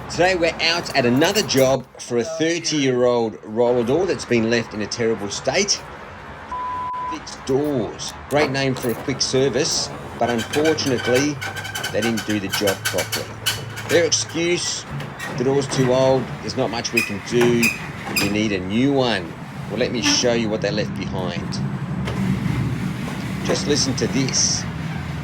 Today we're out at another job for a 30-year-old roller door that's been left in a terrible state. Fixed doors. Great name for a quick service, but unfortunately they didn't do the job properly. Their excuse, the door's too old, there's not much we can do, you need a new one. Well, let me show you what they left behind. Just listen to this.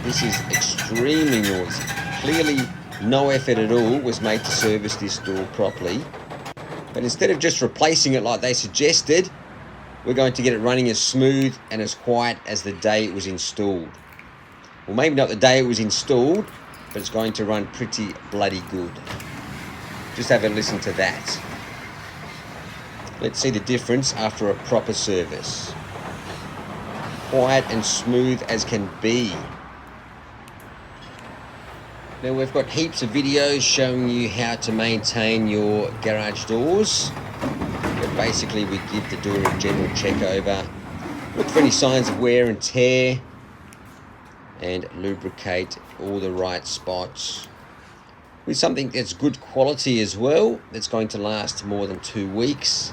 This is extremely noisy. Clearly no effort at all was made to service this door properly. But instead of just replacing it like they suggested, we're going to get it running as smooth and as quiet as the day it was installed. Well, maybe not the day it was installed, but it's going to run pretty bloody good. Just have a listen to that. Let's see the difference after a proper service. Quiet and smooth as can be. Now we've got heaps of videos showing you how to maintain your garage doors. But basically we give the door a general check over, look for any signs of wear and tear, and lubricate all the right spots with something that's good quality as well, that's going to last more than 2 weeks.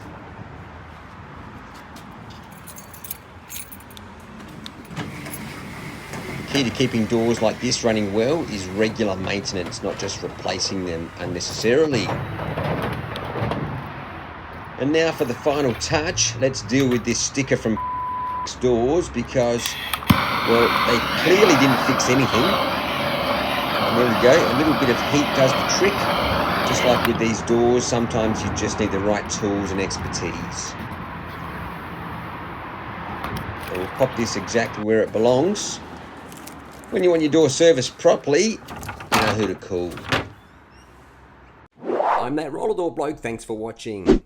The key to keeping doors like this running well is regular maintenance, not just replacing them unnecessarily. And now for the final touch, let's deal with this sticker from doors because, well, they clearly didn't fix anything. And there we go, a little bit of heat does the trick. Just like with these doors, sometimes you just need the right tools and expertise. So we'll pop this exactly where it belongs. When you want your door serviced properly, you know who to call. I'm that roller door bloke, thanks for watching.